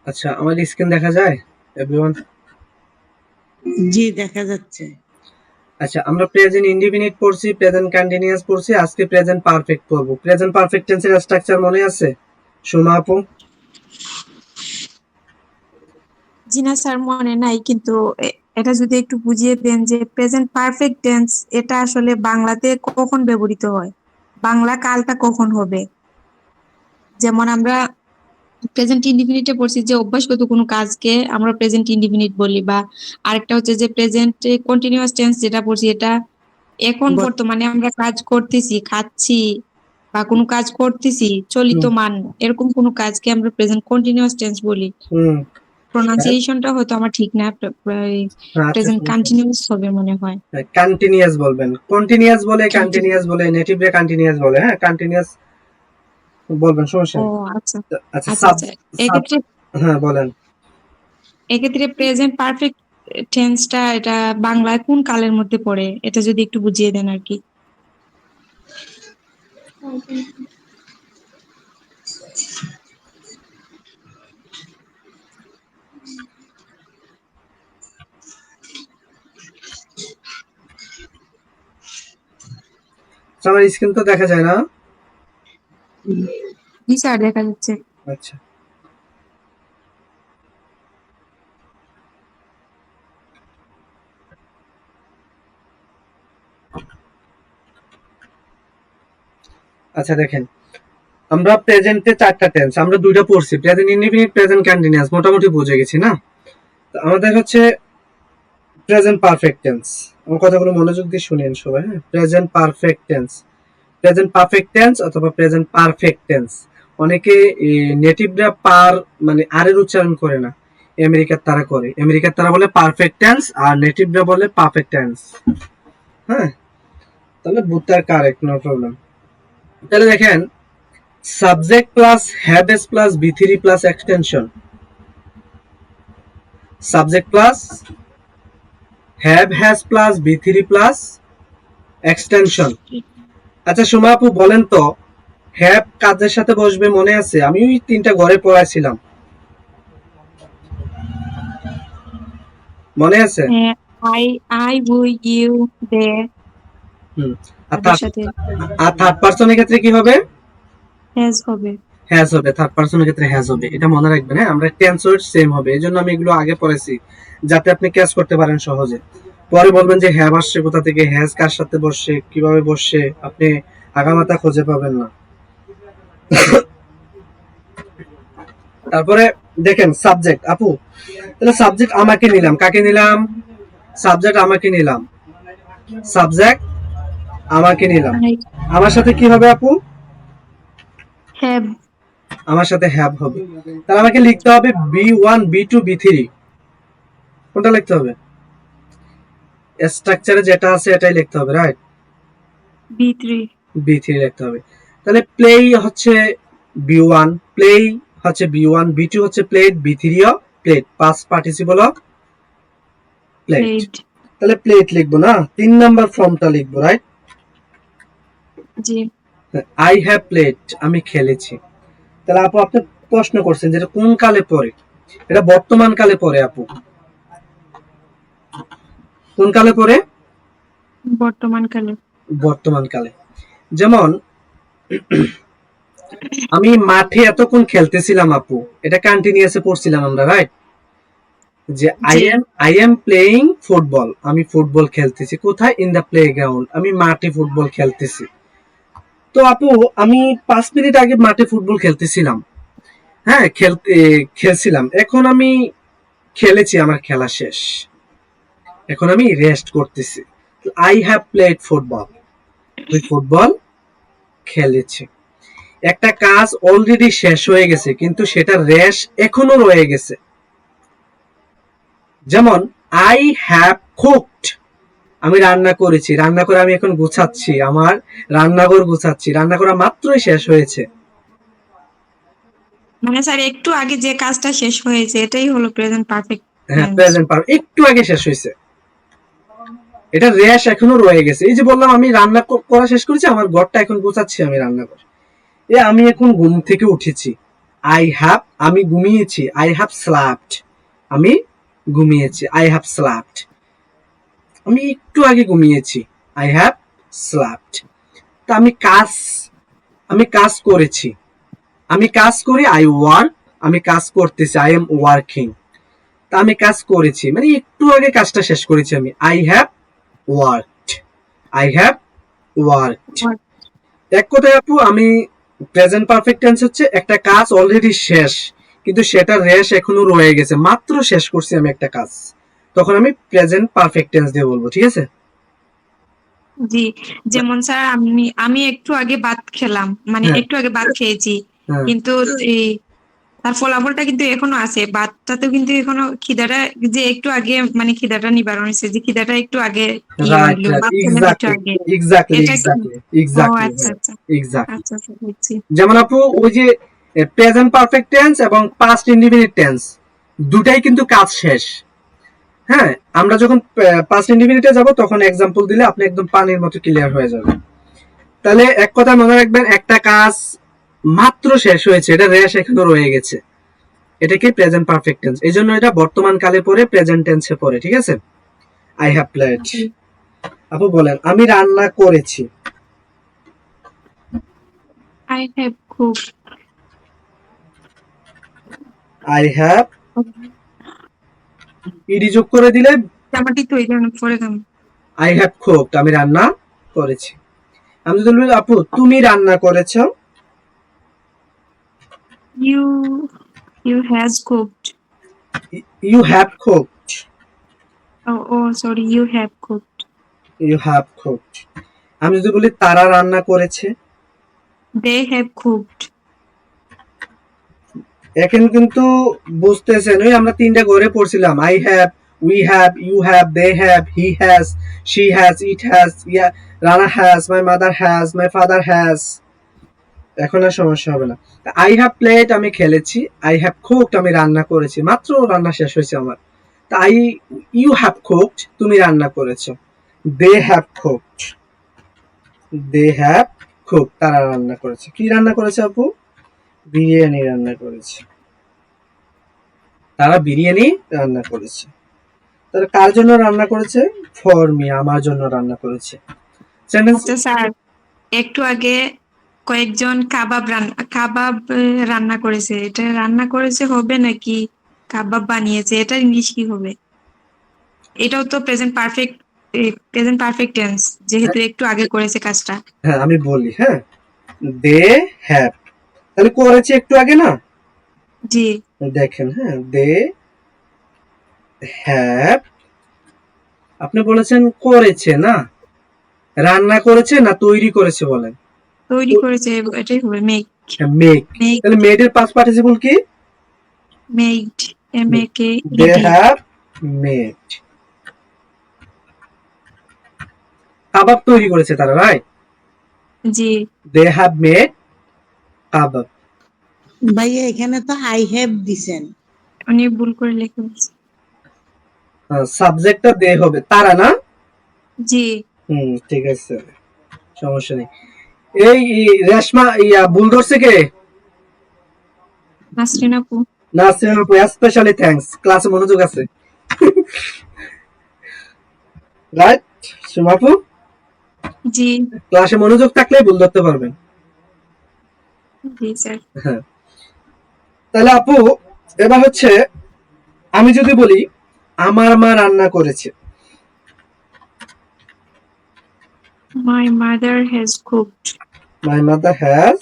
আচ্ছা, আমার স্ক্রিন দেখা যায় এভরিওয়ান? জি, দেখা যাচ্ছে। আচ্ছা, আমরা প্রেজেন্ট ইনডিফিনিট পড়ছি, প্রেজেন্ট কন্টিনিউয়াস পড়ছি, আজকে প্রেজেন্ট পারফেক্ট পড়ব। প্রেজেন্ট পারফেক্ট টেন্সের স্ট্রাকচার মনে আছে সুমা আপু? জি না স্যার, মনে নাই, কিন্তু এটা যদি একটু বুঝিয়ে দেন যে প্রেজেন্ট পারফেক্ট টেন্স এটা আসলে বাংলাতে কখন ব্যবহৃত হয়, বাংলা কালটা কখন হবে। যেমন আমরা প্রেজেন্ট ইনডিফিনিটে পড়ছি যে অভ্যাসগত কোনো কাজকে আমরা প্রেজেন্ট ইনডিফিনিট বলি, বা আরেকটা হচ্ছে যে প্রেজেন্ট কন্টিনিউয়াস টেন্স যেটা পড়ছি এটা এখন বর্তমানে আমরা কাজ করতেছি, খাচ্ছি বা কোনো কাজ করতেছি, চলিত মান এরকম কোনো কাজকে আমরা প্রেজেন্ট কন্টিনিউয়াস টেন্স বলি। প্রোনাউন্সিয়েশনটা হয়তো আমার ঠিক না, আচ্ছা, প্রেজেন্ট কন্টিনিউয়াস হবে মনে হয়। কন্টিনিউয়াস বলবেন। কন্টিনিউয়াস বলে, কন্টিনিউয়াস বলে, নেটিভরে কন্টিনিউয়াস বলে। হ্যাঁ, কন্টিনিউয়াস বলবেন, সমস্যা ও নেই। আচ্ছা আচ্ছা, আচ্ছা আচ্ছা। এক্ষেত্রে হ্যাঁ বলেন। এক্ষেত্রে প্রেজেন্ট পারফেক্ট টেন্সটা এটা বাংলায় কোন কালের মধ্যে পড়ে, এটা যদি একটু বুঝিয়ে দেন আর কি। আমার স্ক্রিন তো দেখা যায় না? জি স্যার, দেখা যাচ্ছে। আচ্ছা, আচ্ছা দেখেন, আমরা প্রেজেন্টে চারটা টেন্স, আমরা দুইটা পড়ছি, প্রেজেন্ট ইনডিফিনিট, প্রেজেন্ট কন্টিনিউয়াস, মোটামুটি বুঝে গেছি না? তো আমাদের হচ্ছে প্রেজেন্ট পারফেক্ট টেন্স। আমার কথাগুলো মনোযোগ দিয়ে শুনেন সবাই। হ্যাঁ, present perfect tense, present perfect tense অথবা প্রেজেন্ট পারফেক্ট টেন্স। অনেকে নেটিভরা পার মানে আর এর উচ্চারণ করে না, আমেরিকার তারা করে। আমেরিকার তারা বলে পারফেক্ট টেন্স আর নেটিভরা বলে পারফেক্ট টেন্স। হ্যাঁ, তাহলে বুথটার কারেক্ট, নো প্রবলেম। তাহলে দেখেন, subject plus have S plus V three plus extension, subject plus have has plus V three plus extension. আচ্ছা সুমা আপু বলেন তো, হ্যাভ কাজের সাথে বসবে মনে আছে? আমি ওই তিনটা ঘরে পড়াইছিলাম, মনে আছে? হ্যাঁ, আই আই উই ইউ দে হুম। তাদের সাথে আর থার্ড পারসনের ক্ষেত্রে কি হবে? হ্যাজ হবে। হ্যাজ হবে, থার্ড পারসনের ক্ষেত্রে হ্যাজ হবে, এটা মনে রাখবেন। হ্যাঁ, আমরা টেন্স ওয়ার্ড সেম হবে, এজন্য আমি এগুলো আগে পড়াইছি যাতে আপনি ক্যাচ করতে পারেন সহজে। পরে বলবেন যে হ্যাভ আসছে কোথা থেকে, হ্যাজ কার সাথে বসছে, কিভাবে বসছে, আপনি আগামাতা খুঁজে পাবেন না। তারপরে দেখেন সাবজেক্ট আপু, তাহলে সাবজেক্ট আমাকে নিলাম, কাকে নিলাম? সাবজেক্ট আমাকে নিলাম, সাবজেক্ট আমাকে নিলাম। আমার সাথে কি হবে আপু? হ্যাভ। আমার সাথে হ্যাভ হবে। তাহলে আমাকে লিখতে হবে বি1 বি2 বি3, কোনটা লিখতে হবে? স্ট্রাকচারে যেটা আছে এটাই লিখতে হবে, রাইট? বি3। বি3 লিখতে হবে। তাহলে প্লে হচ্ছে বি1, প্লে হচ্ছে বি1, বি2 হচ্ছে প্লেট, বি3 ও played, past participle of played. তাহলে প্লেট লিখবো না, 3 নাম্বার ফর্মটা লিখবো, রাইট? জি। আই হ্যাভ প্লেট, আমি খেলেছি। তাহলে আপু আপনি প্রশ্ন করছেন যেটা কোন কালে পড়ে, এটা বর্তমান কালে পড়ে আপু। কোন কালে পড়ে? বর্তমান কালে। বর্তমান কালে। যেমন আমি মাঠে এতক্ষণ খেলতেছিলাম আপু, এটা কন্টিনিউয়াসে পড়ছিলাম আমরা, রাইট? যে আই এম প্লেইং ফুটবল, আমি ফুটবল খেলতেছি। কোথায়? ইন দ্য প্লেগ্রাউন্ড, আমি মাঠে ফুটবল খেলতেছি। তো আপু আমি 5 মিনিট আগে মাঠে ফুটবল খেলতেছিলাম। হ্যাঁ, খেলছিলাম, এখন আমি খেলেছি, আমার খেলা শেষ, এখন আমি রেস্ট করতেছি। আই হ্যাভ প্লেড ফুটবল, আমি ফুটবল খেলেছি। একটা কাজ অলরেডি শেষ হয়ে গেছে কিন্তু সেটা রেশ এখনো রয়ে গেছে। যেমন আই হ্যাভ কুকড, আমি রান্না করেছি, রান্না করে আমি এখন গুছাচ্ছি, আমার রান্নাঘর গুছাচ্ছি, রান্না করা মাত্রই শেষ হয়েছে। মানে স্যার একটু আগে যে কাজটা শেষ হয়েছে এটাই হলো প্রেজেন্ট পারফেক্ট হ্যাঁ, টেন্স। প্রেজেন্ট পারফেক্ট, একটু আগে শেষ হয়েছে, এটা রেশ এখনো রয়ে গেছে। এই যে বললাম আমি রান্না করা শেষ করেছি, আমার ঘরটা এখন গোছাচ্ছি আমি রান্না করে। আমি এখন ঘুম থেকে উঠেছি, আই হ্যাভ আমি ঘুমিয়েছি, আই হ্যাভ স্ল্যাপড আমি ঘুমিয়েছি, আই হ্যাভ স্ল্যাপড আমি একটু আগে ঘুমিয়েছি, আই হ্যাভ স্ল্যাপড। তা আমি কাজ করেছি, আমি কাজ করি, আই ওয়ার্ক আমি কাজ করতেছি, আই এম ওয়ার্কিং। তা আমি কাজ করেছি মানে একটু আগে কাজটা শেষ করেছি আমি, I have worked, I have worked. এক কথায় আপু আমি প্রেজেন্ট পারফেক্ট টেন্স হচ্ছে একটা কাজ অলরেডি শেষ কিন্তু সেটা রেশ এখনো রয়ে গেছে, মাত্র শেষ করছি আমি একটা কাজ, তখন আমি প্রেজেন্ট পারফেক্ট টেন্স দিয়ে বলবো, ঠিক আছে? জি, যেমন স্যার আমি আমি একটু আগে ভাত খেলাম, মানে হ্যাঁ একটু আগে ভাত খেয়েছি, হ্যাঁ কিন্তু এই তার ফলাফলটা কিন্তু এখনো আছে, ভাতটাতেও কিন্তু এখনো খিদাটা, যে একটু আগে মানে খিদাটা নিবারণ হয়েছে, যে খিদাটা একটু আগে ইয়ে রাইট হইলো, রাইট ভাত খেলাম একটু এক্স্যাক্টলি আগে। এক্স্যাক্টলি এটা কি? এক্স্যাক্টলি ও এক্স্যাক্টলি আচ্ছা হ্যাঁ আচ্ছা এক্স্যাক্টলি। আচ্ছা আচ্ছা, বুঝছি। যেমন আপু ওই যে প্রেজেন্ট পারফেক্ট টেন্স এবং পাস্ট ইনডিফিনিট টেন্স দুটাই কিন্তু কাজ শেষ। হ্যাঁ, আমরা যখন পাস্ট ইনডিফিনিটে যাব তখন এক্সাম্পল দিলে আপনি একদম পানির মতো ক্লিয়ার হয়ে যাবে। তাহলে এক কথা মনে রাখবেন, একটা কাজ মাত্র শেষ হয়েছে, এটা রেশ এখনো রয়ে গেছে, এটাকে প্রেজেন্ট পারফেক্ট টেন্স, এই জন্য এটা বর্তমান কালে পড়ে, প্রেজেন্ট টেন্সে পড়ে, ঠিক আছে? I have played. আপু বলেন আমি রান্না করেছি, আই হ্যাভ খুব। আই হ্যাভ ইডি যোগ করে দিলে জামাটি তো এই জন্য পরে দাম। আই হ্যাভ কুকড আমি রান্না করেছি। আমি যদি বলি আপু তুমি রান্না করেছো, you you has cooked. You have cooked, oh oh sorry, you have cooked. You have cooked. আমি যদি বলি তারা রান্না করেছে, দে হ্যাভ কুকড। এখন কিন্তু বুঝতেছেন ওই আমরা তিনটা ঘরে পড়ছিলাম, I have, we have, you have, they have, he has, she has, it has, Rana has, my mother has, my father has. এখন আর সমস্যা হবে না। আই হ্যাভ প্লেড আমি খেলেছি, আই হ্যাভ কুকড আমি রান্না করেছি, মাত্র রান্না শেষ হয়েছে আমার। তাই ইউ হ্যাভ কুকড তুমি রান্না করেছো, they have cooked, they have cooked তারা রান্না করেছে। কি রান্না করেছে আপু? বিরিয়ানি রান্না করেছে, তারা বিরিয়ানি রান্না করেছে। তারা কার জন্য রান্না করেছে? ফর মি আমার জন্য রান্না করেছে। সেন্টেন্স আচ্ছা স্যার, একটু আগে কয়েকজন কাবাব রান্না করেছে, এটা রান্না করেছে হবে নাকি কাবাব বানিয়েছে, এটা ইংলিশ কি হবে? এটাও তো প্রেজেন্ট পারফেক্ট টেন্স, যেহেতু একটু আগে করেছে কাজটা। হ্যাঁ আমি বলি, হ্যাঁ দে হ্যাভ, তাহলে করেছে একটু আগে না, জি, দেখেন হ্যাঁ দে হ্যাভ, আপনি বলেছেন করেছে না, রান্না করেছে না তৈরি করেছে বলেন? তৈরি করেছে, এটাই হবে মেক। মেক, মেক তাহলে মেডের পাস্ট পার্টিসিপল কি? মেড, এম এ কে দে ইডি। হ্যাভ মেড, কাবাব তৈরি করেছে তারা, রাইট? জি, দে হ্যাভ মেড কাবাব। ভাইয়া এখানে তো আই হ্যাভ দিছেন। উনি ভুল করে লিখে ফেলছে। সাবজেক্টটা দে হবে, তারা না? জি, ঠিক আছে, সমস্যা নেই। এই রেশমা ভুল ধরছে কে? নাসরিন আপু। না স্পেশালি থ্যাঙ্কস, ক্লাসে মনোযোগ আছে, রাইট সুমাপু? জি, ক্লাসে মনোযোগ থাকলে ভুল ধরতে পারবেন। জি স্যার। হ্যাঁ, তাহলে আপু এবার হচ্ছে আমি যদি বলি আমার মা রান্না করেছে, my mother has cooked. My mother has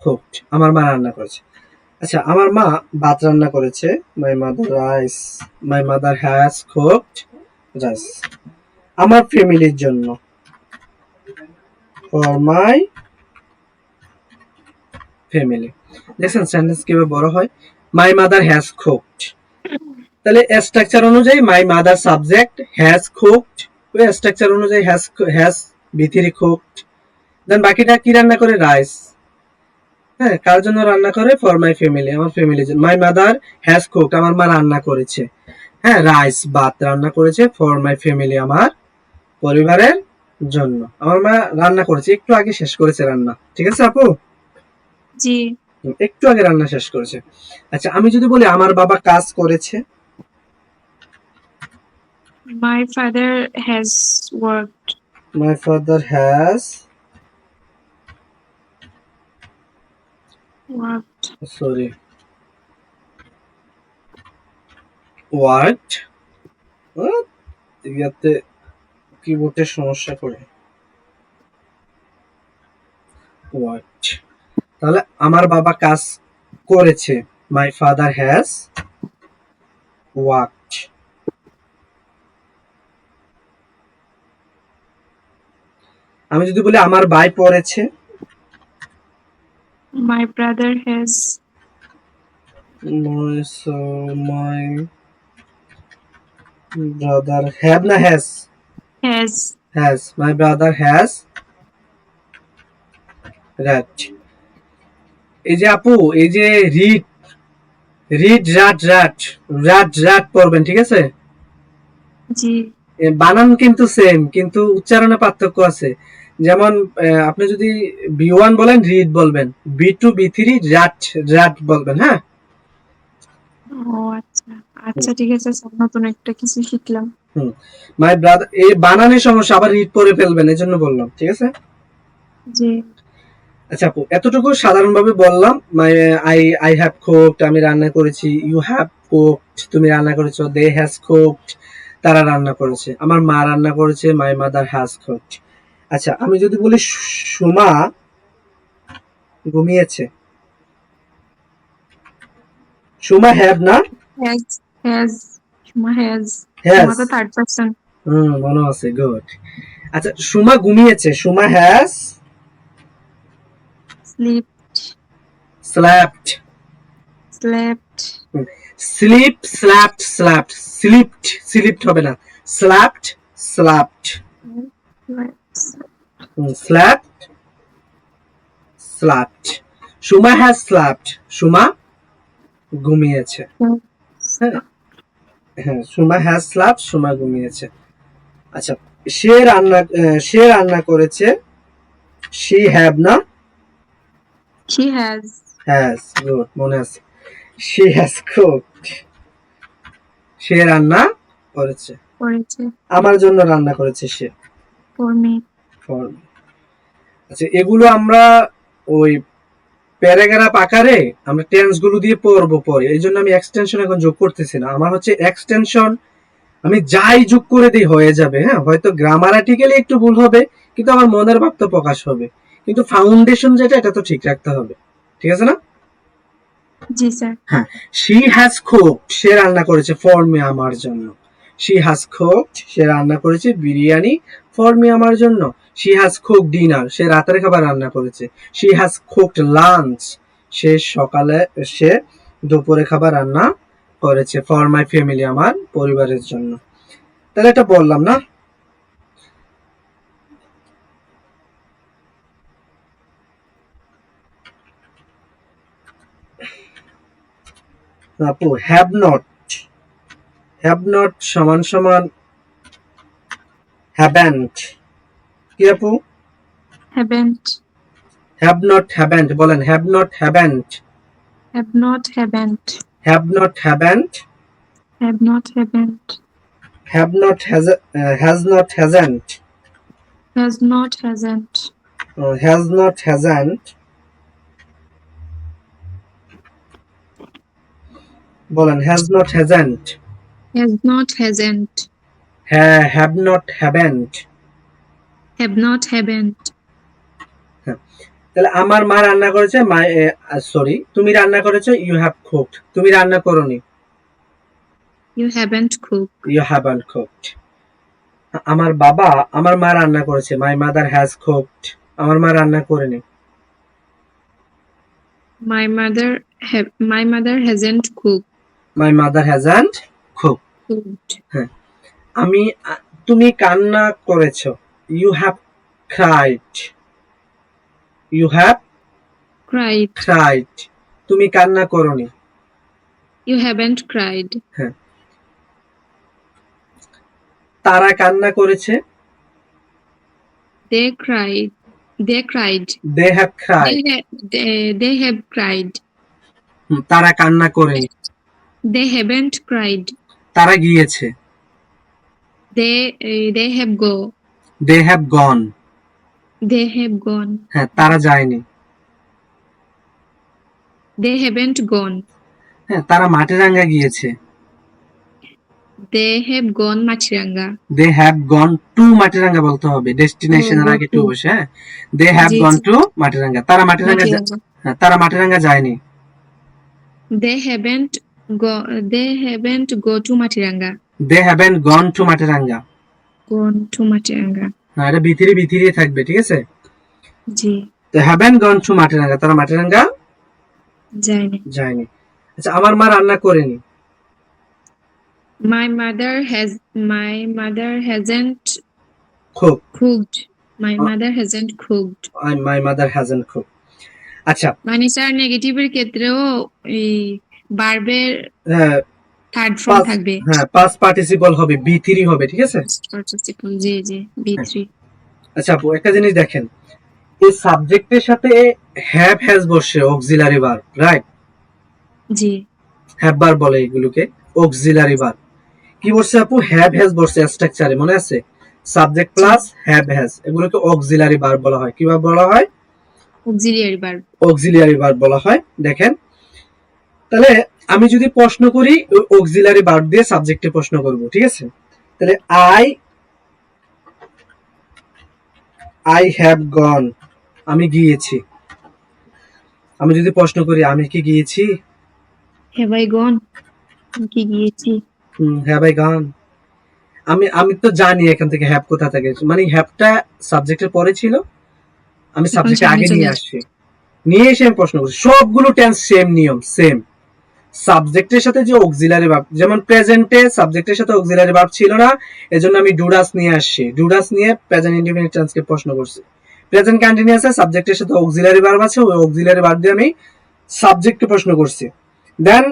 cooked আমার মা রান্না করেছে। আচ্ছা আমার মা ভাত রান্না করেছে, my mother has cooked rice আমার ফ্যামিলির জন্য, ফর মাই ফ্যামিলি। দেখছেন সেন্টেন্স কিভাবে বড় হয়? মাই মাদার হ্যাজ কুকড, তাহলে স্ট্রাকচার অনুযায়ী my mother subject, has cooked ওই স্ট্রাকচার অনুযায়ী হ্যাজ ভিতরি কুকড, দেন বাকিটা কি রান্না করে? রাইস। হ্যাঁ, কার জন্য রান্না করে? ফর মাই ফ্যামিলি আমার ফ্যামিলির জন্য। মাই মাদার হ্যাজ কুকড আমার মা রান্না করেছে, হ্যাঁ রাইস ভাত রান্না করেছে, ফর মাই ফ্যামিলি আমার পরিবারের জন্য। আমার মা রান্না করেছে, একটু আগে শেষ করেছে রান্না, ঠিক আছে আপু? জি। একটু আগে রান্না শেষ করেছে। আচ্ছা, আমি যদি বলি আমার বাবা কাজ করেছে, My father has worked. My father has Worked. Sorry worked. ইয়াতে কিবোর্ডের সমস্যা করে ওয়ার্কড। তাহলে আমার বাবা কাজ করেছে, মাই ফাদার হ্যাজ ওয়ার্কড। আমি যদি বলি আমার ভাই পড়েছে, My brother has my brother have না has, has has my brother has right. এই যে আপু, এই যে রিড রিড রাট রাট রাট রাট পড়বেন, ঠিক আছে? জি। বানান কিন্তু সেম, কিন্তু উচ্চারণে পার্থক্য আছে। যেমন আপনি যদি বি1 বলেন রিড বলবেন, বি2 বি3 রাট রাট বলবেন। হ্যাঁ, ও আচ্ছা। আচ্ছা ঠিক আছে স্যার, নতুন একটা কিছু শিখলাম। মাই ব্রাদার, এই বানানের সমস্যা, আবার রিড পড়ে ফেলবেন, এই জন্য বললাম, ঠিক আছে? জি। আচ্ছা আপু, এতটুকু সাধারণভাবে বললাম। মাই আই আই হ্যাভ কুকড, আমি রান্না করেছি। ইউ হ্যাভ কুকড, তুমি রান্না করেছো। দে হ্যাজ কুকড, তারা রান্না করেছে। আমার মা রান্না করেছে, মাই মাদার হ্যাজ কুকড। আচ্ছা, আমি যদি বলি সুমা ঘুমিয়েছে, সুমা হ্যাভ না Has has Suma has has, Suma তো থার্ড পারসন। মনে আছে, গুড। আচ্ছা, সুমা ঘুমিয়েছে, Suma has sleep slapped. Slept sleep slapped slapped, slipped slipped হবে না, slapped slapped, slapped slapped. Suma has slapped, Suma ঘুমিয়েছে। হ্যাঁ, হ্যাঁ, সুমা হ্যাজ স্ল্যাপড, সুমা ঘুমিয়েছে। আচ্ছা, সে রান্না করেছে, শি হ্যাভ না she has হ্যাজ, গুড, মনে আছে। শি হ্যাজ কুকড, সে রান্না করেছে, করেছে আমার জন্য রান্না করেছে সে। for me For me. আচ্ছা, এগুলো আমরা ওই প্যারাগ্রাফ আকারে আমরা টেন্স গুলো দিয়ে পড়বো পরে, এই জন্য আমি এক্সটেনশন এখন যোগ করতেছি না। আমার হচ্ছে এক্সটেনশন আমি যাই যোগ করে দিই হয়ে যাবে। হ্যাঁ, হয়তো গ্রামারাটিক্যালি একটু ভুল হবে, কিন্তু আমার মনের ভাব তো প্রকাশ হবে। কিন্তু ফাউন্ডেশন যেটা, এটা তো ঠিক রাখতে হবে, ঠিক আছে না? জি স্যার হ্যাঁ, শি হ্যাজ কুকড, সে রান্না করেছে ফর মি, আমার জন্য। শি হ্যাজ কুকড, সে রান্না করেছে বিরিয়ানি ফর মি, আমার জন্য। শি হ্যাজ কুকড ডিনার, সে রাতের খাবার রান্না করেছে। শি হ্যাজ কুকড লাঞ্চ, সে দুপুরে খাবার রান্না করেছে ফর মাই ফ্যামিলি, আমার পরিবারের জন্য। তাহলে এটা বললাম না? আপু, হ্যাভ নট, হ্যাভ নট সমান সমান হ্যাভেন্ট। কি আপু? haven't হ্যাভ নট হ্যাভেন্ট বলেন, have not haven't, have not haven't have not haven't, have not haven't have not has not hasn't, has not hasn't has not hasn't, বলেন has not hasn't, has not hasn't হ্যাঁ, have not haven't. have not haven't তাহলে আমার মা রান্না করেছে, sorry, তুমি রান্না করেছো, ইউ হ্যাভ কুকড, তুমি রান্না করোনি, you haven't cooked you haven't cooked. আমার বাবা, আমার মা রান্না করেছে, মাই মাদার হ্যাজ কুকড, আমার মা রান্না করেনি। my mother hasn't cooked my mother hasn't cooked. হ্যাঁ, তুমি কান্না করেছো, you have cried, you have cried cried, তুমি কান্না করোনি। you haven't cried হ্যাঁ, তারা কান্না করেছে, they cried They cried. They have cried, They have cried. তারা কান্না করেনি, They haven't cried. তারা গিয়েছে, They have go. They have gone, They have gone. হ্যাঁ তারা যায়নি, They haven't gone. হ্যাঁ তারা মাটিরাঙ্গা গিয়েছে, They have gone Machiranga. They have gone to Matiranga বলতে হবে, ডেস্টিনেশনের go আগে টু to. বসে, হ্যাঁ দে হ্যাভ জি, গন জি। টু মাটিরাঙ্গা, তারা মাটিরাঙ্গা Machiranga. হ্যাঁ তারা মাটিরাঙ্গা যায়নি, They haven't go to Machiranga. They haven't gone to Matiranga, Gone to Machiranga. হ্যাঁ এটা ভিতরে থাকবে, ঠিক আছে। জি, they haven't gone to Matiranga, তারা মাটিরাঙ্গা যায়নি। যায়নি। আচ্ছা আমার মা রান্না করেনি, My mother hasn't খুব, cooked. My mother hasn't cooked. My mother hasn't খুব। আচ্ছা মানে স্যার নেগেটিভের ক্ষেত্রেও এই ভার্বের হ্যাঁ থার্ড ফর্ম থাকবে। হ্যাঁ পাস্ট পার্টিসিপল হবে, বি3 হবে, ঠিক আছে। পার্টিসিপল জি জি B3। আচ্ছা আপু একটা জিনিস দেখেন, এই সাবজেক্টের সাথে হ্যাভ হ্যাজ বসে auxiliary verb, right? G have verb বলে এগুলোকে, অক্সিলারি ভার্ব। কি বলছে আপু? হ্যাভ হ্যাজ বসে স্ট্রাকচারে, মনে আছে? সাবজেক্ট প্লাস হ্যাভ হ্যাজ, এগুলোকে অক্সিলারি ভার্ব বলা হয়। কিভাবে বলা হয়? Auxiliary verb. অক্সিলিয়ারি ভার্ব বলা হয়। দেখেন তাহলে আমি যদি প্রশ্ন করি অক্সিলারি ভার্ব দিয়ে সাবজেক্টে প্রশ্ন করব, ঠিক আছে। তাহলে আই হ্যাভ গন, আমি গিয়েছি। আমি যদি প্রশ্ন করি আমি কি গিয়েছি, হ্যাভ আই গন, কি গিয়েছি। হ্যাভ আই গন, আমি তো জানি এখান থেকে হ্যাভ কোথা থেকে, মানে হ্যাভটা সাবজেক্টের পরে ছিল, আমি সাবজেক্টে আগে নিয়ে আসছি, নিয়ে এসে আমি প্রশ্ন করছি। সবগুলো টেন্স সেম নিয়ম, সেম। সাবজেক্টের সাথে যে অক্সিলারি ভার্ব, যেমন প্রেজেন্টে সাবজেক্টের সাথে অক্সিলারি ভার্ব ছিল না, এজন্য আমি ডুডাস নিয়ে আসছি, ডুডাস নিয়ে প্রেজেন্ট ইনডিফিনিট টেন্সকে প্রশ্ন করছি। প্রেজেন্ট কন্টিনিউয়াসে সাবজেক্টের সাথে অক্সিলারি ভার্ব আছে, ওই অক্সিলারি ভার্ব দিয়ে আমি সাবজেক্টকে প্রশ্ন করছি। দেন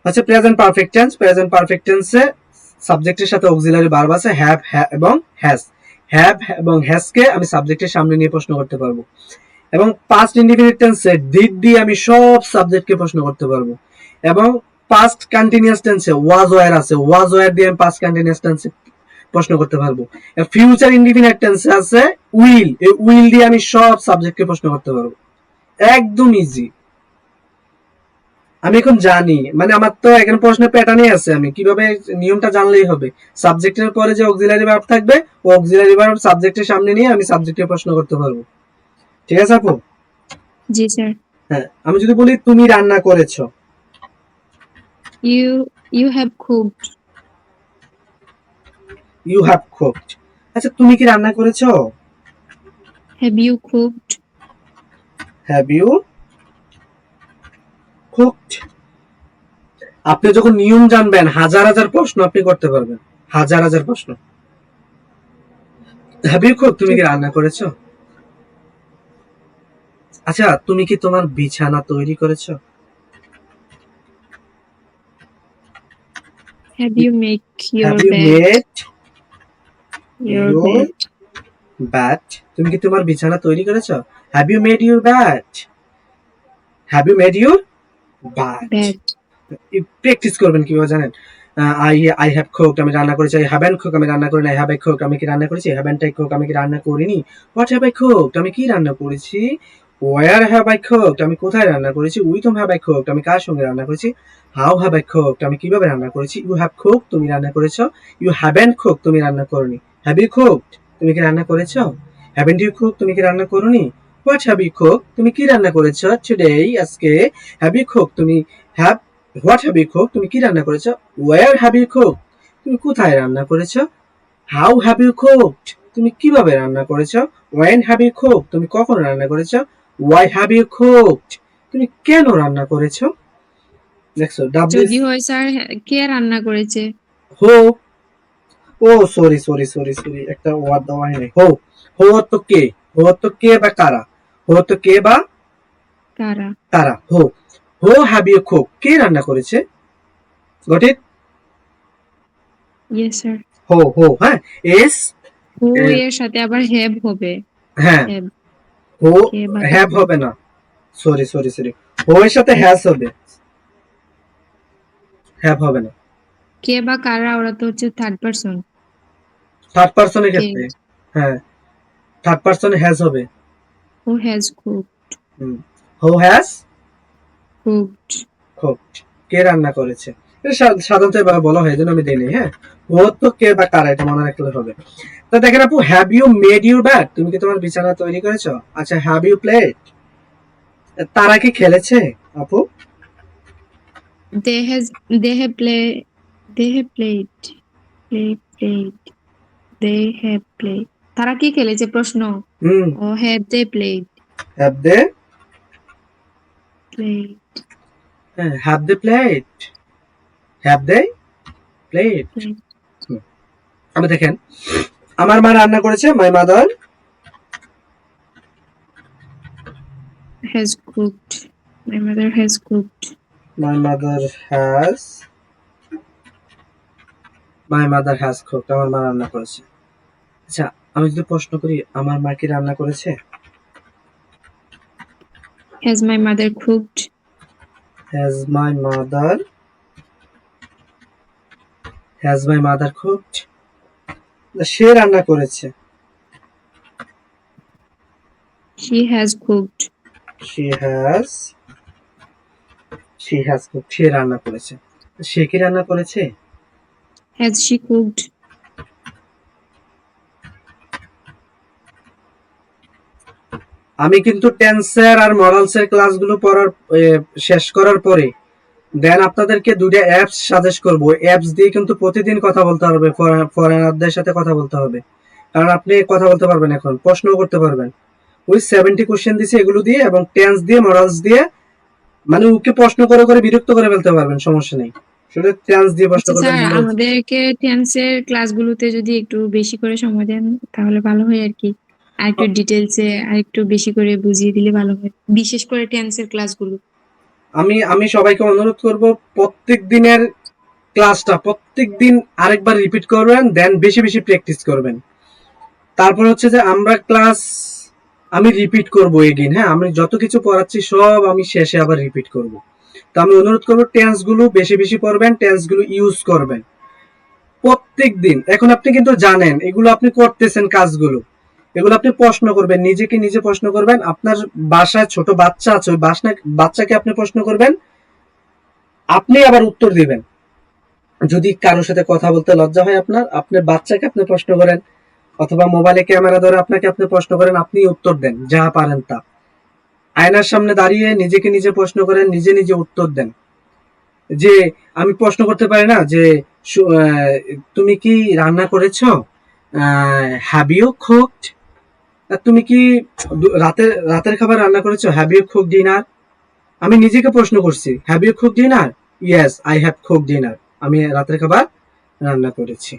হচ্ছে present perfect tense, present perfect টেন্সে সাবজেক্টের সাথে অক্সিলারি ভার্ব আছে হ্যাভ এবং হ্যাজ, হ্যাভ এবং হ্যাজকে আমি সাবজেক্টের সামনে নিয়ে প্রশ্ন করতে পারবো। এবং পাস্ট ইনডিফিনিট টেন্সে ডিড দিয়ে আমি সব সাবজেক্টকে প্রশ্ন করতে পারবো। এবং পাস্ট কন্টিনিউয়াস টেন্সে ওয়াজ ওয়্যার আছে, ওয়াজ ওয়্যার দিয়ে আমি পাস্ট কন্টিনিউয়াস টেন্সে প্রশ্ন করতে পারবো। ফিউচার ইনডিফিনিট টেন্সে আছে উইল, এই উইল দিয়ে আমি সব সাবজেক্টকে প্রশ্ন করতে পারবো। একদম ইজি। আমি এখন জানি, মানে আমার তো এখানে প্রশ্নের প্যাটার্নই আছে, আমি কিভাবে নিয়মটা জানলেই হবে। সাবজেক্টের পরে যে অক্সিলারি ভার্ব থাকবে, ও অক্সিলারি ভার্ব সাবজেক্টের সামনে নিয়ে আমি সাবজেক্টে প্রশ্ন করতে পারবো। ঠিক আছে আপু? জি স্যার। হ্যাঁ, আমি যদি বলি তুমি রান্না করেছো, you have cooked. You have cooked. আচ্ছা তুমি কি রান্না করেছো? Have you cooked. Have you cooked. আপনি যখন নিয়ম জানবেন, হাজার হাজার প্রশ্ন আপনি করতে পারবেন, হাজার হাজার প্রশ্ন। হ্যাভ ইউ কুকড, তুমি কি রান্না করেছো? আচ্ছা তুমি কি তোমার বিছানা তৈরি করেছো? Have you make your have you bed. Made your bed, তুমি কি তোমার বিছানা তৈরি করেছো? Have you made your bed, have you made your bed. Practice করবেন কিভাবে জানেন? আই হ্যাভ কুকড, আমি রান্না করেছি। আই হ্যাভেন্ট কুকড, আমি রান্না করিনি। আই হ্যাভ আই কুকড, আমি কি রান্না করেছি? হ্যাভেন্ট আই কুকড, আমি কি রান্না করিনি। হোয়াট হ্যাভ আই কুকড, আমি কি রান্না করেছি। ওয়্যার হ্যাভ আই কুকড, আমি কোথায় রান্না করেছি। With home have I cooked, আমি কার সঙ্গে রান্না করেছি। হাউ হ্যাভ আই কুকড, আমি কিভাবে রান্না করেছি। ইউ হ্যাভ কুকড, তুমি রান্না করেছো। ইউ হ্যাভেন্ট কুকড, তুমি রান্না করনি। হ্যাভ ইউ কুকড, তুমি কি রান্না করেছো। হ্যাভেন্ট ইউ কুকড, তুমি কি রান্না করনি। হোয়াট হ্যাভ ইউ কুকড, তুমি কি রান্না করেছো টুডে, আজকে। হ্যাভ ইউ কুকড, তুমি have what have you cooked, তুমি কি রান্না করেছো। ওয়্যার হ্যাভ ইউ কুকড, তুমি কোথায় রান্না করেছো। হাউ হ্যাভ ইউ কুকড, তুমি কিভাবে রান্না করেছো। ওয়েন হ্যাভ ইউ কুকড, তুমি কখন রান্না করেছো। ওয়াই হ্যাভ ইউ কুকড, তুমি কেন রান্না করেছো। দেখছো যদি হয় স্যার কে রান্না করেছে। হো, ও সরি সরি সরি সরি, একটা ওয়ার্ড দেওয়া হয়নি। হো, হো তো কে, হো তো কে বা কারা, হো তো কে বা কারা। তারা। হো, হো হ্যাভ ইউ কুকড, কে রান্না করেছে। Got it? Yes sir. হো হো, হ্যাঁ এস, হু এর সাথে আবার হ্যাভ হবে। হ্যাঁ হ্যাভ। হো কে বা হ্যাভ হবে না, সরি সরি সরি, হো এর সাথে হ্যাজ হবে, হ্যাভ হবে না। কে বা কারা, ওরা তো হচ্ছে থার্ড পারসন। থার্ড পারসনের কে, ক্ষেত্রে, হ্যাঁ থার্ড পারসনে হ্যাজ হবে। Who has cooked. Who has cooked. Cooked, কে রান্না করেছে। এটা সাধারণত এভাবে বলা হয়, এই জন্য আমি দেইনি। হ্যাঁ, হো তো কে বা কারা, এটা মনে রাখলে হবে। তো দেখেন আপু, have you made your bed, তুমি কি তোমার বিছানা তৈরি করেছো? আচ্ছা, হ্যাভ ইউ প্লেড, তারা কি খেলেছে আপু? They has, they have play, they have played, play, played, they have played. তারা কি খেলেছে প্রশ্ন? হুম, ও have they played, have they, played, হ্যাঁ have they played, have they played. Played. আমি দেখেন, আমার মা রান্না করেছে, my mother has cooked, my mother has cooked. My mother has, my mother has cooked, আমার মা রান্না করেছে। আচ্ছা, আমি যদি প্রশ্ন করি, আমার মা কি রান্না করেছে? Has my mother cooked, has my mother, has my mother cooked, সে রান্না করেছে, she has cooked, she has, she has cooked, সে রান্না করেছে। সে কি রান্না করেছে? Has she cooked. আমি কিন্তু টেন্সের আর মরালসের ক্লাসগুলো পড়ার শেষ করার পরে দেন আপনাদেরকে দুইটা অ্যাপস সাজেস্ট করব। অ্যাপস দিয়ে কিন্তু প্রতিদিন কথা বলতে হবে, ফরেনারদের সাথে কথা বলতে হবে। কারণ আপনি কথা বলতে পারবেন, এখন প্রশ্নও করতে পারবেন। ওই 70 কোশ্চেন দিছে, এগুলো দিয়ে এবং টেন্স দিয়ে মরালস দিয়ে, মানে ওকে প্রশ্ন করে করে বিরক্ত করে ফেলতে পারবেন, সমস্যা নেই। শুধু টেন্স দিয়ে প্রশ্ন আচ্ছা করবেন, স্যার, morals। আমাদেরকে টেন্সের ক্লাসগুলোতে যদি একটু বেশি করে সময় দেন তাহলে ভালো হয় আর কি। আর একটু ডিটেলসে আর একটু বেশি করে বুঝিয়ে দিলে ভালো হয়, বিশেষ করে টেন্সের ক্লাসগুলো। আমি আমি সবাইকে অনুরোধ করব, প্রত্যেক দিনের ক্লাসটা প্রত্যেক দিন আরেকবার রিপিট করবেন, দেন বেশি বেশি প্র্যাকটিস করবেন। তারপর হচ্ছে যে আমরা ক্লাস, আমি রিপিট করব এগেইন। হ্যাঁ, আমি যত কিছু পড়াচ্ছি সব আমি শেষে আবার রিপিট করব। তো আমি অনুরোধ করব, টেন্স গুলো বেশি বেশি পড়বেন, টেন্স গুলো ইউজ করবেন প্রত্যেক দিন। এখন আপনি কিন্তু জানেন এগুলো আপনি করতেছেন কাজগুলো, এগুলো আপনি প্রশ্ন করবেন, নিজেকে নিজে প্রশ্ন করবেন। আপনার বাসায় ছোট বাচ্চা আছে, ওই বাচ্চাকে আপনি প্রশ্ন করবেন, আপনি আবার উত্তর দিবেন। যদি কারোর সাথে কথা বলতে লজ্জা হয় আপনার, আপনার বাচ্চাকে আপনি প্রশ্ন করেন, অথবা মোবাইলে ক্যামেরা ধরে আপনাকে আপনি প্রশ্ন করেন, আপনি উত্তর দেন যা পারেন তা। আয়নার সামনে দাঁড়িয়ে নিজেকে নিজে প্রশ্ন করেন, নিজে নিজে উত্তর দেন। যে আমি প্রশ্ন করতে পারি না যে তুমি কি রান্না করেছো, হ্যাভ ইউ কুকড, তুমি কি রাতের রাতের খাবার রান্না করেছো, হ্যাভ ইউ কুকড ডিনার। আমি নিজেকে প্রশ্ন করছি, have you cooked dinner, yes I have cooked dinner, আমি রাতের খাবার রান্না করেছি।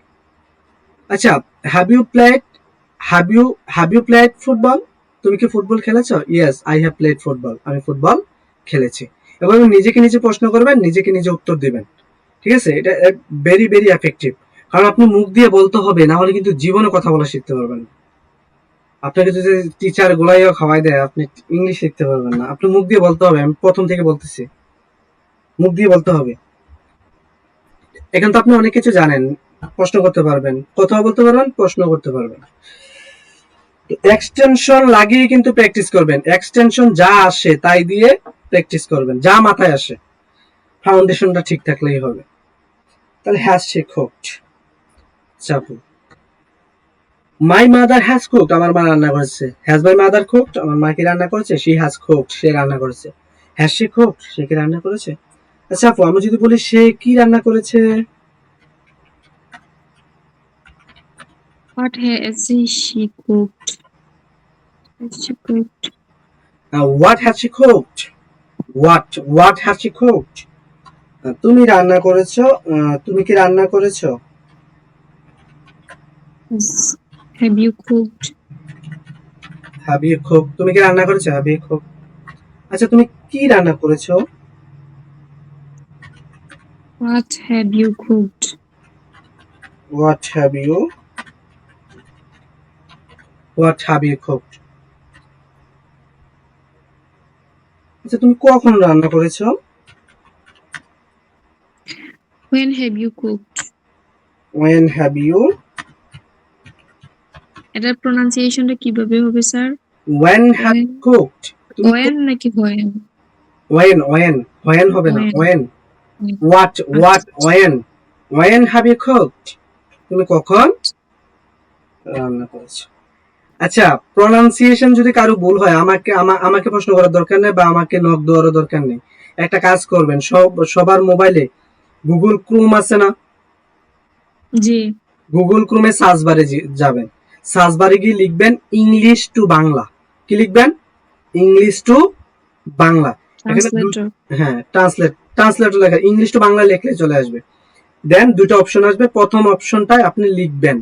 আচ্ছা, have you played, have you played football, তুমি কি ফুটবল খেলেছো, yes I have played football, আমি ফুটবল খেলেছি। এবং নিজেকে নিজে প্রশ্ন করবেন, নিজেকে নিজে উত্তর দিবেন। ঠিক আছে, এটা ভেরি ভেরি এফেক্টিভ। কারণ আপনি মুখ দিয়ে বলতে হবে, না হলে কিন্তু জীবনে কথা বলা শিখতে পারবেন না। আপনাকে যদি টিচার গোলাইও খাওয়াই দেয়, আপনি ইংলিশ শিখতে পারবেন না। আপনি মুখ দিয়ে বলতে হবে, আমি প্রথম থেকে বলতেছি, মুখ দিয়ে বলতে হবে। এখন তো আপনি অনেক কিছু জানেন, প্রশ্ন করতে পারবেন, কথাও বলতে পারবেন, প্রশ্ন করতে পারবেন। এক্সটেনশন লাগিয়ে কিন্তু প্র্যাকটিস করবেন, এক্সটেনশন যা আসে তাই দিয়ে প্র্যাকটিস করবেন, যা মাথায় আসে। ফাউন্ডেশনটা ঠিক থাকলেই হবে। তাহলে হ্যাজ শি কুকড, চাপু। মাই মাদার হ্যাজ কুকড, আমার মা রান্না করেছে। হ্যাজ মাই মাদার কুকড, আমার মা কি রান্না করেছে? শি হ্যাজ কুকড, সে রান্না করেছে। হ্যাজ শি কুকড, সে কি রান্না করেছে? আচ্ছা আপু, আমি যদি বলি সে কি রান্না করেছে? What has she cooked? Has she cooked? What has she cooked, what has she cooked, তুমি রান্না করেছো, তুমি কি রান্না করেছো? Have you cooked? Have you cook, তুমি কি রান্না করেছো, হ্যাভ ইউ কুক। আচ্ছা, তুমি কি রান্না করেছো? What have you cooked? What have you, what have you cooked. আচ্ছা তুমি কখন রান্না করেছো? When have you cooked? When have you? এটার প্রোনাউন্সিয়েশনটা কিভাবে হবে sir? When have you cooked? তুমি when নাকি when? when হবে না, when. When. What আচ্ছা। when have you cooked? তুমি কখন রান্না করেছো? আচ্ছা, প্রনাউন্সিয়েশন যদি কারো ভুল হয় আমাকে প্রশ্ন করার দরকার নেই বা আমাকে নক দেওয়ার দরকার নেই। একটা কাজ করবেন, সবার মোবাইলে গুগল ক্রোম আছে না? জি। গুগল ক্রোমে সার্চ বারে যাবেন, সার্চ বারে গিয়ে লিখবেন ইংলিশ টু বাংলা। কি লিখবেন? English to Bangla. এখানে ট্রান্সলেটর। হ্যাঁ, ট্রান্সলেটর লেখা ইংলিশ টু বাংলা লিখলে চলে আসবে। দেন দুটো অপশন আসবে, প্রথম অপশনটায় আপনি লিখবেন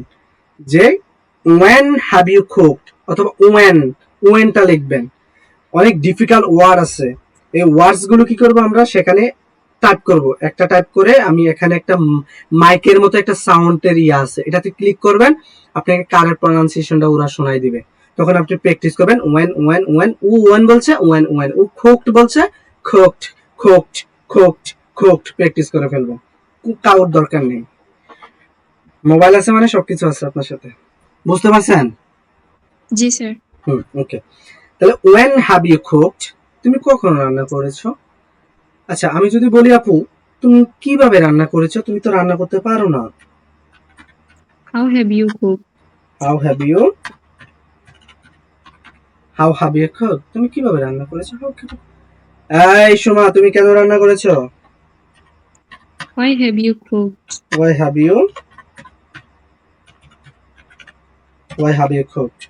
যে when have you cooked অথবা ওয়েনটা লিখবেন। অনেক ডিফিকাল্ট ওয়ার্ড আছে, এই ওয়ার্ডস গুলো কি করব আমরা সেখানে টাইপ করব। একটা টাইপ করে আমি এখানে একটা মাইকের মতো একটা সাউন্ডের ইয়ে আছে, এটাতে ক্লিক করবেন, আপনাকে কারেক্ট প্রনাউন্সিয়েশনটা ওরা শোনাই দিবে। তখন আপনি প্র্যাকটিস করবেন ওয়েন বলছে ওয়েন, ও cooked বলছে cooked প্র্যাকটিস করে ফেলবেন। কারোর দরকার নেই, মোবাইল আছে মানে সবকিছু আছে আপনার সাথে। বুঝতে পারছেন? জি স্যার। ওকে। তাহলে when have you cooked, তুমি কখন রান্না করেছো? আচ্ছা আমি যদি বলি আপু তুমি কিভাবে রান্না করেছো, তুমি তো রান্না করতে পারো না। how have you cooked? how have you cooked, তুমি কিভাবে রান্না করেছো? এই সোমা তুমি কেন রান্না করেছো? why have you cooked? why have you cooked,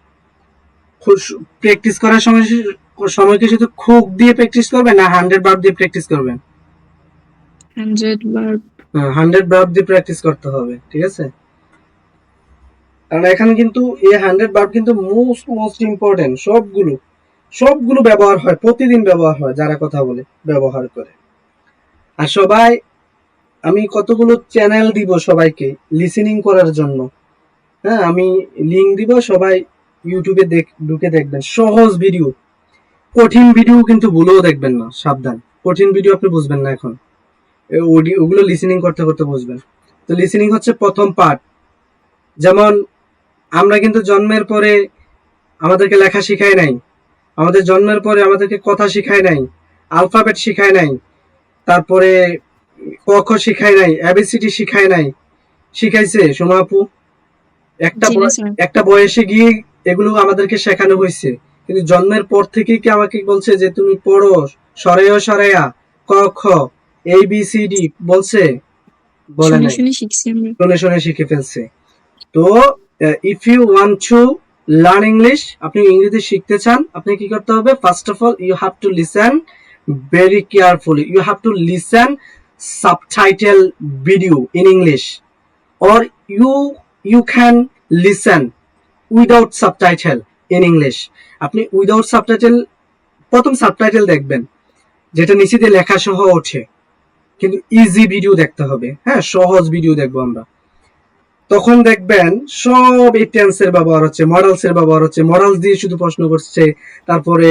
practice করার সময় কি শুধু কুক দিয়ে প্র্যাকটিস করবেন না 100 ভার্ব দিয়ে প্র্যাকটিস করবেন? 100 verb। 100 ভার্ব দিয়ে প্র্যাকটিস করতে হবে, ঠিক আছে? কারণ এখানে কিন্তু এই 100 ভার্ব কিন্তু মোস্ট ইম্পর্টেন্ট, সবগুলো ব্যবহার হয়, প্রতিদিন ব্যবহার হয়, যারা কথা বলে ব্যবহার করে। আর সবাই, আমি কতগুলো চ্যানেল দিব সবাইকে লিসেনিং করার জন্য। হ্যাঁ, আমি লিংক দিব, সবাই ইউটিউবে ঢুকে দেখবেন, সহজ ভিডিও। কঠিন ভিডিও কিন্তু ভুলেও দেখবেন না, সাবধান, কঠিন ভিডিও আপনি বুঝবেন না এখন, ওগুলো লিসেনিং করতে করতে বুঝবেন। তো লিসেনিং হচ্ছে প্রথম পার্ট। যেমন আমরা কিন্তু জন্মের পরে আমাদেরকে লেখা শিখায় নাই, আমাদের জন্মের পরে আমাদেরকে কথা শিখায় নাই, আলফাবেট শিখায় নাই, তারপরে ক খ শিখায় নাই, এবিসিডি শিখায় নাই, শিখাইছে সোমা আপু? একটা বয়সে গিয়ে এগুলো আমাদেরকে শেখানো হয়েছে, কিন্তু জন্মের পর থেকে কি আমাকে বলছে যে তুমি পড়ো সরেয়া সরেয়া ক খ এবিসিডি বলছে? বলে নাই, শুনে শিখে ফেলছে। তো if you want to learn English, আপনি ইংরেজি শিখতে চান, আপনি কি করতে হবে? First of all you have to listen very carefully, you have to listen subtitle video in English, or you can listen without subtitle in English. আপনি without subtitle, প্রথম সাবটাইটেল দেখবেন যেটা নিচে দিয়ে লেখা সহ ওঠে, কিন্তু ইজি ভিডিও দেখতে হবে। হ্যাঁ, সহজ ভিডিও দেখবো আমরা, তখন দেখবেন সব এই টেন্সের ব্যবহার হচ্ছে, মডেলসের ব্যবহার হচ্ছে, মডেলস দিয়ে শুধু প্রশ্ন করছে, তারপরে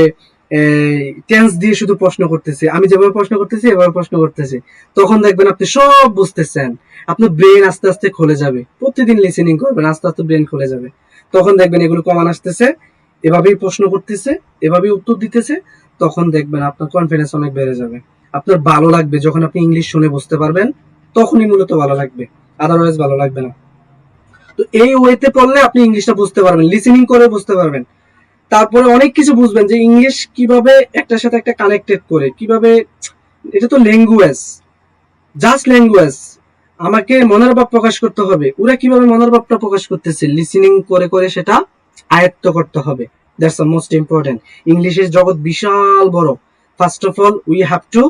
টেন্স দিয়ে শুধু প্রশ্ন করতেছে, আমি যেভাবে প্রশ্ন করতেছি এভাবে প্রশ্ন করতেছে। তখন দেখবেন আপনি সব বুঝতেছেন, আপনার ব্রেন আস্তে আস্তে খুলে যাবে। প্রতিদিন লিসেনিং করবেন, আস্তে আস্তে ব্রেন খুলে যাবে। তখন দেখবেন এগুলো কমান আসতেছে, এভাবেই প্রশ্ন করতেছে, এভাবেই উত্তর দিতেছে। তখন দেখবেন আপনার কনফিডেন্স অনেক বেড়ে যাবে, আপনার ভালো লাগবে। যখন আপনি ইংলিশ শুনে বুঝতে পারবেন তখনই মূলত ভালো লাগবে, আদারওয়াইজ ভালো লাগবে না। তো এই ওয়েতে পড়লে আপনি ইংলিশটা বুঝতে পারবেন, লিসেনিং করে বুঝতে পারবেন। তারপরে অনেক কিছু বুঝবেন যে ইংলিশ কিভাবে একটার সাথে একটা কানেক্টেড করে, কিভাবে, এটা তো ল্যাঙ্গুয়েজ, জাস্ট ল্যাঙ্গুয়েজ। আমাকে মনের ভাব প্রকাশ করতে হবে, ওরা কিভাবে মনের ভাবটা প্রকাশ করতেছে, লিসেনিং করে করে সেটা আয়ত্ত করতে হবে। That's the most important. ইংলিশের জগৎ বিশাল বড়। First of all we have to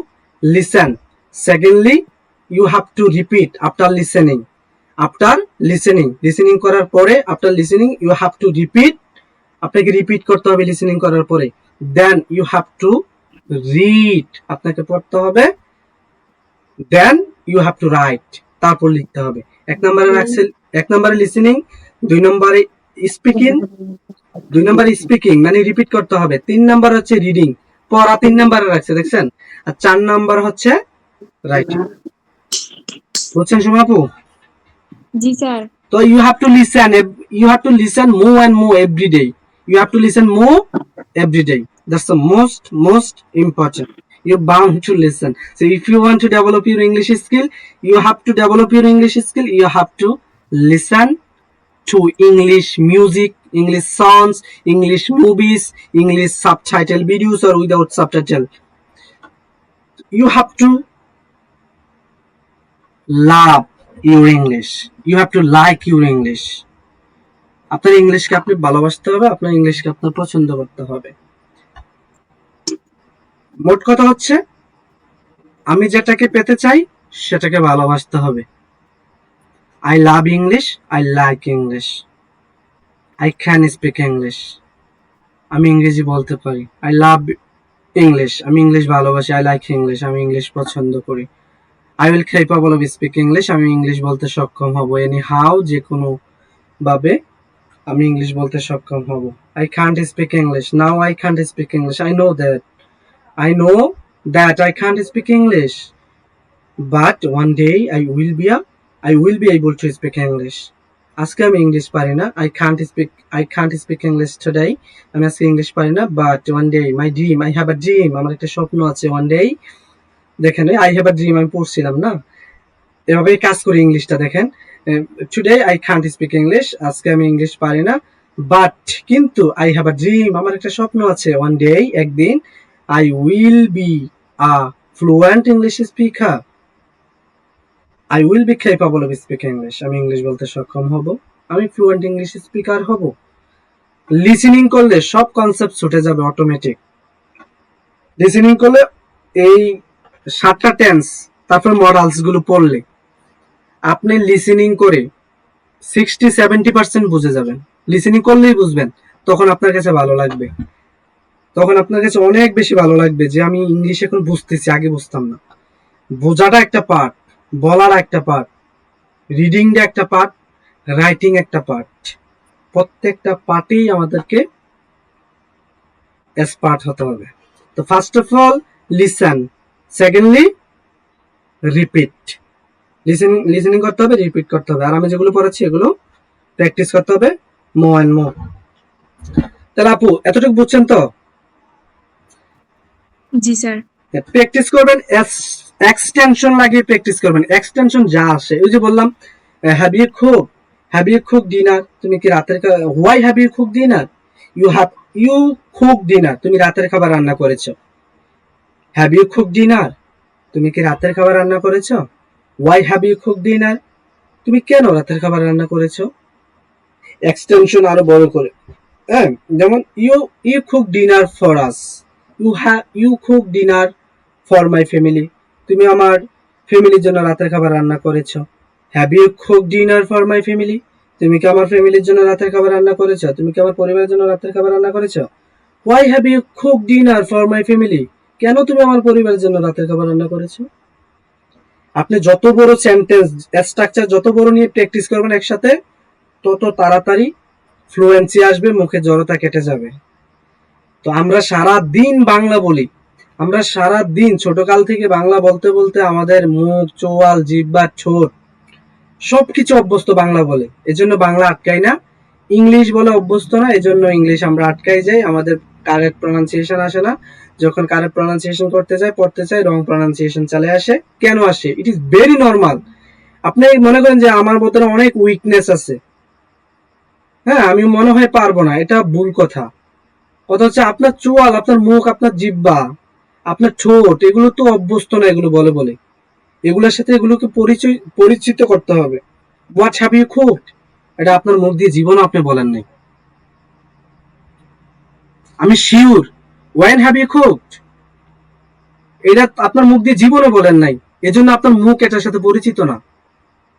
listen, secondly you have to repeat after listening, listening করার পরে, after listening you have to repeat, আপনাকে রিপিট করতে হবে লিসেনিং করার পরে। Then you have to read, আপনাকে পড়তে হবে। Then you have to write, তারপর লিখতে হবে। এক নম্বরে লিসেনিং, দুই নম্বরে স্পিকিং মানে রিপিট করতে হবে, 3 নাম্বার হচ্ছে রিডিং, পড়া 3 নম্বরে রাখছে, দেখছেন? আর 4 নাম্বার হচ্ছে রাইটিং। বুঝছেন সুমা আপু? জি sir. So you have to listen. You have to listen more and more every day. You have to listen more every day. That's the most important. You're bound to listen. So if you want to develop your English skill, you have to develop your English skill. You have to listen to English music, English songs, English movies, English subtitle videos or without subtitle. You have to love your English. You have to like your English. আপনার ইংলিশকে আপনি ভালোবাসতে হবে, আপনার ইংলিশকে আপনার পছন্দ করতে হবে। মোট কথা হচ্ছে আমি যেটাকে পেতে চাই সেটাকে ভালোবাসতে হবে। I love English, I like English, I can speak English. আমি ইংরেজি বলতে পারি। আই লাভ ইংলিশ, আমি ইংলিশ ভালোবাসি। আই লাইক ইংলিশ, আমি ইংলিশ পছন্দ করি। I will capable of speak English, আমি ইংলিশ বলতে সক্ষম হব। এনি হাউ, যে কোনো ভাবে আমি ইংলিশ বলতে সক্ষম হব। I can't speak English. Now I can't speak English. I know that. I can't speak English. But one day I will be able to speak English. আজকে আমি ইংলিশ পারি না। I can't speak English today. আমি আজকে English পারি না। But one day, I have a dream. আমার একটা স্বপ্ন আছে। One day, দেখেন I have a dream আমি পড়ছিলাম না? এভাবেই কাজ করি ইংলিশটা, দেখেন। Today I can't speak English, আজকে আমি ইংলিশ পারি না। বাট কিন্তু আই হ্যাভ আ ড্রিম, আমার একটা স্বপ্ন আছে। ওয়ান ডে, একদিন, I will be a fluent English speaker. I will be capable of speaking English, আমি ইংলিশ বলতে সক্ষম হব, আমি ফ্লুয়েন্ট ইংলিশ স্পিকার হব। লিসেনিং করলে সব কনসেপ্ট ছুটে যাবে অটোমেটিক। লিসেনিং করলে এই 7টা টেন্স, তারপর মডালস গুলো পড়লে আপনি লিসেনিং করে 60-70% বুঝে যাবেন। লিসেনিং করলেই বুঝবেন, তখন আপনার কাছে ভালো লাগবে, তখন আপনার কাছে অনেক বেশি ভালো লাগবে যে আমি ইংলিশ এখন বুঝতেছি, আগে বুঝতাম না। বোঝাটা একটা পার্ট, বলার একটা পার্ট, রিডিংটা একটা পার্ট, রাইটিং একটা পার্ট। প্রত্যেকটা পার্টেই আমাদেরকে এক্সপার্ট হতে হবে। তো first of all listen, secondly repeat. Listening করতে হবে, রিপিট করতে হবে। আর আমি যেগুলো পড়াচ্ছি এগুলো প্র্যাকটিস করতে হবে মো এন্ড মো। তাহলে আপু এতটুকু বুঝছেন তো? জি স্যার। প্র্যাকটিস করবেন, এক্সটেনশন লাগিয়ে প্র্যাকটিস করবেন। এক্সটেনশন যা আসে, ওই যে বললাম হ্যাভ ইউ কুক ডিনার, তুমি কি রাতের, why have you cook dinner, you cook dinner, তুমি রাতের খাবার রান্না করেছো। হ্যাভ ইউ কুক ডিনার, তুমি কি রাতের খাবার রান্না করেছো। Why have you cook dinner, তুমি কেন রাতের খাবার রান্না করেছো। এক্সটেনশন আরো বড় করে, হ্যাঁ, যেমন you cook dinner for us, you cook dinner for my family, তুমি আমার ফ্যামিলির জন্য রাতের খাবার রান্না করেছো। Have you cook dinner for my family, তুমি কি আমার ফ্যামিলির জন্য রাতের খাবার রান্না করেছো, তুমি কি আমার পরিবারের জন্য রাতের খাবার রান্না করেছো। Why have you cook dinner for my family, কেন তুমি আমার পরিবারের জন্য রাতের খাবার রান্না করেছো। আপনি যত বড় সেন্টেন্স স্ট্রাকচার যত বড় নিয়ে প্র্যাকটিস করবেন একসাথে, তত তাড়াতাড়ি ফ্লুয়েন্সি আসবে, মুখে জড়তা কেটে যাবে। তো আমরা সারা দিন বাংলা বলি, আমরা সারা দিন ছোটকাল থেকে বাংলা বলতে বলতে আমাদের মুখ, চোয়াল, জিহ্বা, ঠোঁট সবকিছু অভ্যস্ত বাংলা বলে, এজন্য বাংলা আটকাই না। ইংলিশ বলে অভ্যস্ত না, এজন্য ইংলিশ আমরা আটকাই যাই, আমাদের কারেক্ট প্রনাউন্সিয়েশন আসে না। যখন কারেক্ট প্রনাউন্সিয়েশন করতে চাই, পড়তে চাই, রং প্রনাউন্সিয়েশন চলে আসে। কেন আসে? It is very normal. আপনি মনে করেন যে আমার ভিতরে অনেক উইকনেস আছে, হ্যাঁ, আমি মনে হয় পারবো না, এটা ভুল কথা। কথা হচ্ছে আপনার চোয়াল, আপনার মুখ, আপনার জিহ্বা, আপনার ঠোঁট, এগুলো তো অভ্যস্ত না এগুলো বলে বলে, এগুলোর সাথে এগুলোকে পরিচিত করতে হবে। হোয়াট হ্যাভ ইউ কুকড, এটা আপনার মুখ দিয়ে জীবনও আপনি বলেন নাই। আমি sure, when have you cooked, এটা আপনার মুখ দিয়ে জীবনও বলেন নাই, এজন্য আপনার মুখ এটার সাথে পরিচিত না।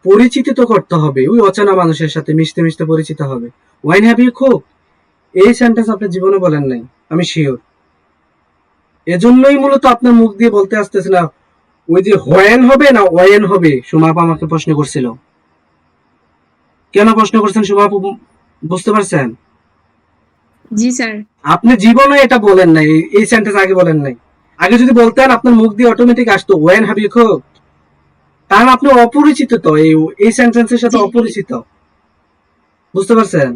পরিচিত তো করতে হবে, ওই অচেনা মানুষের সাথে মিশতে মিশতে পরিচিত হবে। ওয়েন হ্যাভ ইউ কুকড, এই সেন্টেন্স আপনি জীবনে বলেন নাই, আমি শিওর। এজন্যই মূলত আপনার মুখ দিয়ে বলতে আসতেছে না। ওই যে হোয়েন হবে না ওয়েন হবে, সুমাপা আমাকে প্রশ্ন করছিল। কেন প্রশ্ন করছেন সুমাপু, বুঝতে পারছেন? জি স্যার। আপনি জীবনে এটা বলেন নাই, এই সেন্টেন্স আগে বলেন নাই। আগে যদি বলতেন আপনার মুখ দিয়ে অটোমেটিক আসতো ওয়েন হ্যাভ ইউ কুকড, কারণ আপনি অপরিচিত তো এই সেন্টেন্সের সাথে জি অপরিচিত, বুঝতে পারছেন?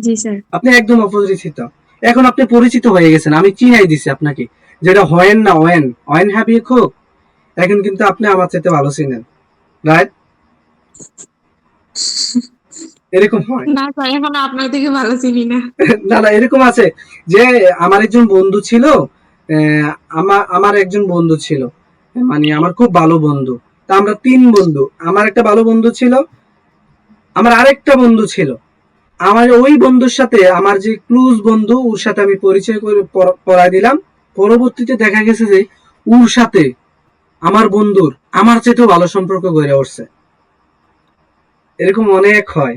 জি স্যার। আপনি একদম অপরিচিত। এখন আপনি পরিচিত হয়ে গেছেন, আমি চিনাই দিছি আপনাকে, যেটা হোয়েন না when, when have you cooked. এখন কিন্তু আপনি আমার চাইতে ভালো চিনেন, রাইট? এরকম হয়। না স্যার, এখন আপনার থেকে ভালো চিনি না। না না, এরকম আছে যে আমার একজন বন্ধু ছিল, আহ, আমার একজন বন্ধু ছিল, মানে আমার খুব ভালো বন্ধু। তা আমরা তিন বন্ধু, আমার একটা ভালো বন্ধু ছিল, আমার আরেকটা বন্ধু ছিল, আমার ওই বন্ধুর সাথে আমার যে ক্লোজ বন্ধু ওর সাথে আমি পরিচয় করে পড়াই দিলাম। পরবর্তীতে দেখা গেছে যে ওর সাথে আমার বন্ধুর আমার চাইতেও ভালো সম্পর্ক গড়ে উঠছে। এরকম অনেক হয়।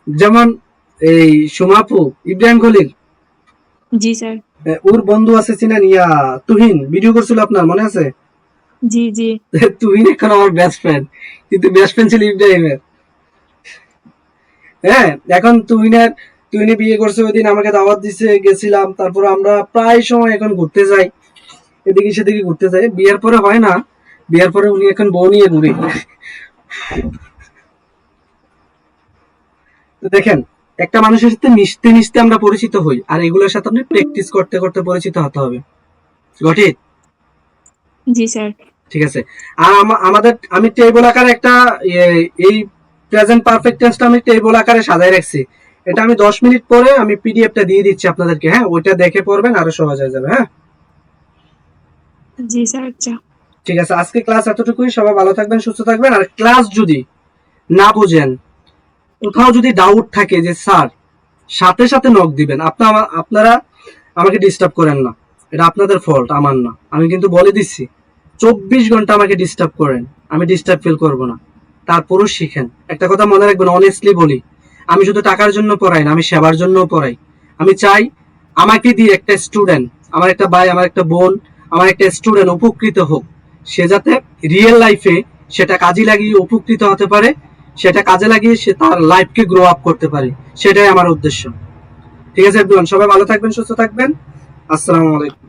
যেমন এই সুমাপু, ইব্রাহিম খলিল, জি স্যার। ওর বন্ধু আছে চিনেন, ইয়া তুহিন, ভিডিও করছিল আপনার মনে আছে? জি জি। তুহিন এখন আমার বেস্ট ফ্রেন্ড, কিন্তু বেস্ট ফ্রেন্ড ছিল ইব্রাহিমের। হ্যাঁ, এখন তুহিনে বিয়ে করছে, ওই দিন আমাকে দাওয়াত দিছে, গেছিলাম। তারপর আমরা প্রায় সময় এখন ঘুরতে যাই, এদিকে সেদিকে ঘুরতে যাই। বিয়ের পরে হয় না, বিয়ের পরে উনি এখন বউ নিয়ে ঘুরে। তো দেখেন, একটা মানুষের সাথে মিশতে মিশতে আমরা পরিচিত হই, আর এগুলোর সাথে আপনি প্র্যাকটিস করতে করতে পরিচিত হতে হবে। Got it? G sir. ঠিক আছে। আর আমাদের আমি টেবল আকারে একটা এই প্রেজেন্ট পারফেক্ট টেন্সটা আমি টেবল আকারে সাজায় রাখছি। এটা আমি 10 মিনিট পরে আমি পিডিএফটা দিয়ে দিচ্ছি আপনাদেরকে, হ্যাঁ? ওইটা দেখে পড়বেন, আরো সহজ হয়ে যাবে, হ্যাঁ? জি স্যার। আচ্ছা। ঠিক আছে, আজকে ক্লাস এতটুকুই। সবাই ভালো থাকবেন, সুস্থ থাকবেন। আর ক্লাস যদি না বুঝেন, কোথাও যদি ডাউট থাকে যে স্যার, সাথে সাথে নক দিবেন। আপনারা আমাকে ডিস্টার্ব করেন না, এটা আপনাদের ফল্ট, আমার না। আমি কিন্তু বলে দিচ্ছি 24 ঘন্টা আমাকে ডিস্টার্ব করেন, আমি ডিস্টার্ব ফিল করবো না। তারপরও শিখেন। একটা কথা মনে রাখবেন, অনেস্টলি বলি, আমি শুধু টাকার জন্য পড়াই না, আমি সেবার জন্য পড়াই। আমি চাই আমাকে দিয়ে একটা স্টুডেন্ট, আমার একটা ভাই, আমার একটা বোন, আমার একটা স্টুডেন্ট উপকৃত হোক। সে যাতে রিয়েল লাইফে সেটা কাজে লাগিয়ে উপকৃত হতে পারে, সেটা কাজে লাগিয়ে সে তার লাইফকে গ্রো আপ করতে পারে, সেটাই আমার উদ্দেশ্য। ঠিক আছে এভরিওয়ান, সবাই ভালো থাকবেন, সুস্থ থাকবেন। আসসালামু আলাইকুম।